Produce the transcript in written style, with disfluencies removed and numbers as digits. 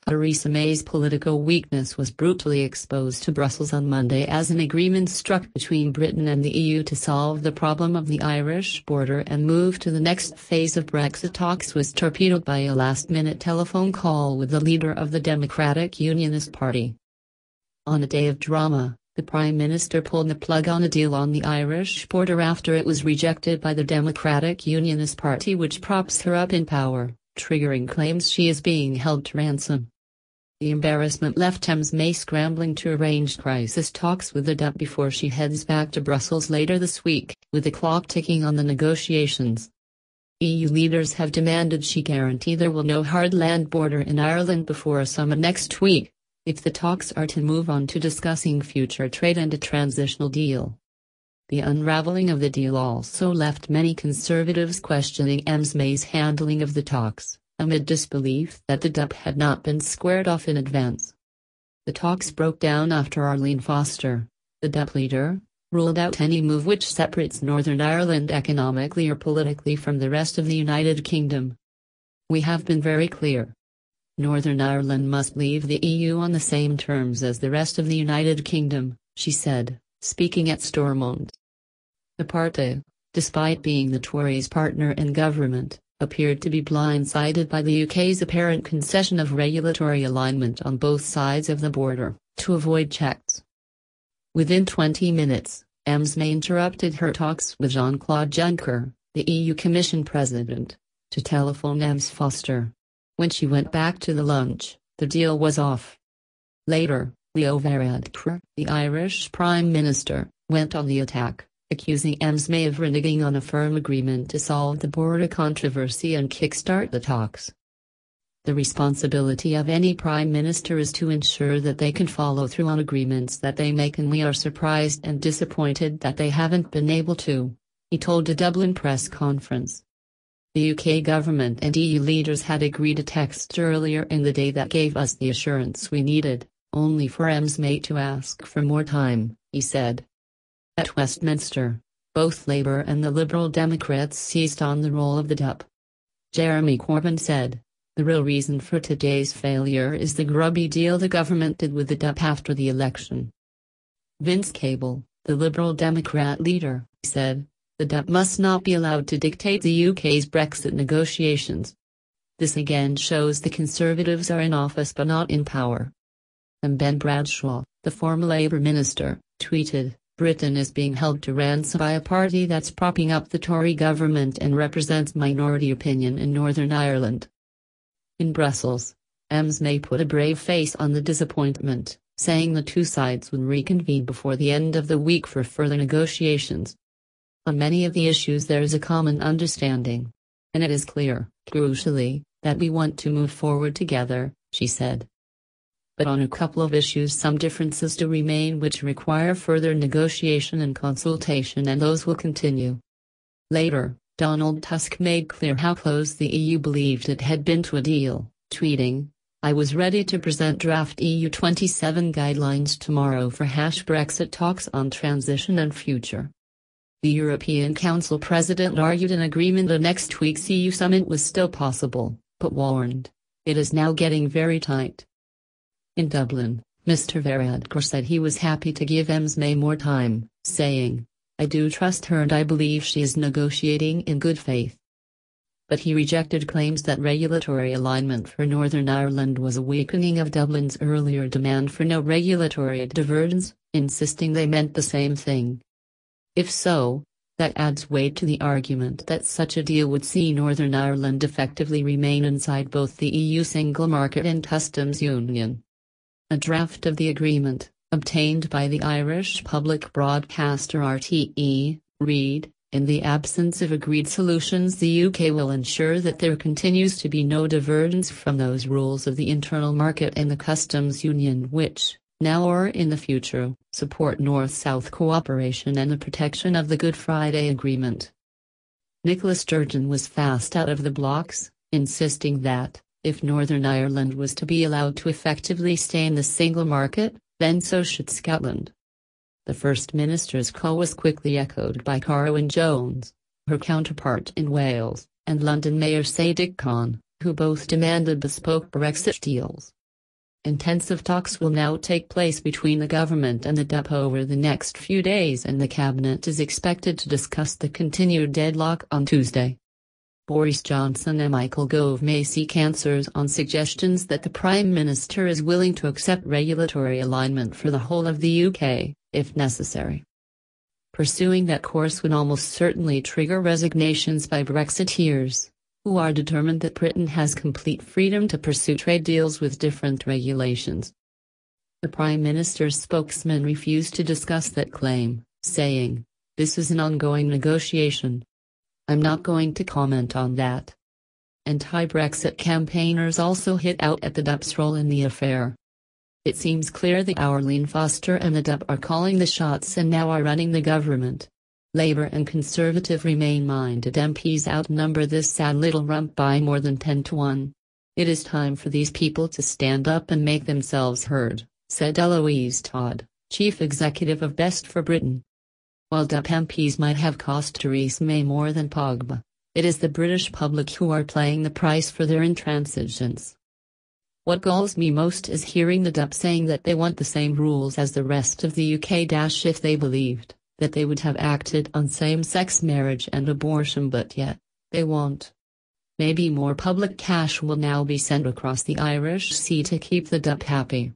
Theresa May's political weakness was brutally exposed to Brussels on Monday as an agreement struck between Britain and the EU to solve the problem of the Irish border and move to the next phase of Brexit talks was torpedoed by a last-minute telephone call with the leader of the Democratic Unionist Party. On a day of drama, the Prime Minister pulled the plug on a deal on the Irish border after it was rejected by the Democratic Unionist Party, which props her up in power, triggering claims she is being held to ransom. The embarrassment left Ms May scrambling to arrange crisis talks with the DUP before she heads back to Brussels later this week, with the clock ticking on the negotiations. EU leaders have demanded she guarantee there will no hard land border in Ireland before a summit next week, if the talks are to move on to discussing future trade and a transitional deal. The unraveling of the deal also left many Conservatives questioning Ms May's handling of the talks, amid disbelief that the DUP had not been squared off in advance. The talks broke down after Arlene Foster, the DUP leader, ruled out any move which separates Northern Ireland economically or politically from the rest of the United Kingdom. "We have been very clear. Northern Ireland must leave the EU on the same terms as the rest of the United Kingdom," she said, speaking at Stormont. The party, despite being the Tories' partner in government, appeared to be blindsided by the UK's apparent concession of regulatory alignment on both sides of the border, to avoid checks. Within 20 minutes, Ms May interrupted her talks with Jean-Claude Juncker, the EU Commission President, to telephone Ms Foster. When she went back to the lunch, the deal was off. Later, Leo Varadkar, the Irish Prime Minister, went on the attack, accusing Ms May of reneging on a firm agreement to solve the border controversy and kickstart the talks. "The responsibility of any Prime Minister is to ensure that they can follow through on agreements that they make, and we are surprised and disappointed that they haven't been able to," he told a Dublin press conference. The UK government and EU leaders had agreed a text earlier in the day that gave us the assurance we needed, only for Ms May to ask for more time, he said. At Westminster, both Labour and the Liberal Democrats seized on the role of the DUP. Jeremy Corbyn said, "The real reason for today's failure is the grubby deal the government did with the DUP after the election." Vince Cable, the Liberal Democrat leader, said, "The DUP must not be allowed to dictate the UK's Brexit negotiations. This again shows the Conservatives are in office but not in power." And Ben Bradshaw, the former Labour minister, tweeted, "Britain is being held to ransom by a party that's propping up the Tory government and represents minority opinion in Northern Ireland." In Brussels, Ms May put a brave face on the disappointment, saying the two sides would reconvene before the end of the week for further negotiations. "On many of the issues there is a common understanding. And it is clear, crucially, that we want to move forward together," she said. "But on a couple of issues some differences do remain which require further negotiation and consultation, and those will continue." Later, Donald Tusk made clear how close the EU believed it had been to a deal, tweeting, "I was ready to present draft EU27 guidelines tomorrow for Brexit talks on transition and future." The European Council president argued an agreement at next week's EU summit was still possible, but warned, "It is now getting very tight." In Dublin, Mr Varadkar said he was happy to give Ms May more time, saying, "I do trust her and I believe she is negotiating in good faith." But he rejected claims that regulatory alignment for Northern Ireland was a weakening of Dublin's earlier demand for no regulatory divergence, insisting they meant the same thing. If so, that adds weight to the argument that such a deal would see Northern Ireland effectively remain inside both the EU single market and customs union. A draft of the agreement, obtained by the Irish public broadcaster RTE, read, "In the absence of agreed solutions, the UK will ensure that there continues to be no divergence from those rules of the internal market and the customs union which, now or in the future, support North-South cooperation and the protection of the Good Friday Agreement." Nicola Sturgeon was fast out of the blocks, insisting that, if Northern Ireland was to be allowed to effectively stay in the single market, then so should Scotland. The First Minister's call was quickly echoed by Carwyn Jones, her counterpart in Wales, and London Mayor Sadiq Khan, who both demanded bespoke Brexit deals. Intensive talks will now take place between the government and the DUP over the next few days, and the cabinet is expected to discuss the continued deadlock on Tuesday. Boris Johnson and Michael Gove may seek answers on suggestions that the Prime Minister is willing to accept regulatory alignment for the whole of the UK, if necessary. Pursuing that course would almost certainly trigger resignations by Brexiteers, who are determined that Britain has complete freedom to pursue trade deals with different regulations. The Prime Minister's spokesman refused to discuss that claim, saying, "This is an ongoing negotiation. I'm not going to comment on that." Anti-Brexit campaigners also hit out at the DUP's role in the affair. It seems clear that Arlene Foster and the DUP are calling the shots and now are running the government. Labour and Conservative Remain-minded MPs outnumber this sad little rump by more than 10-1. It is time for these people to stand up and make themselves heard, said Eloise Todd, Chief Executive of Best for Britain. While DUP MPs might have cost Theresa May more than Pogba, it is the British public who are paying the price for their intransigence. What galls me most is hearing the DUP saying that they want the same rules as the rest of the UK. If they believed that they would have acted on same-sex marriage and abortion, but yet, they won't. Maybe more public cash will now be sent across the Irish Sea to keep the DUP happy.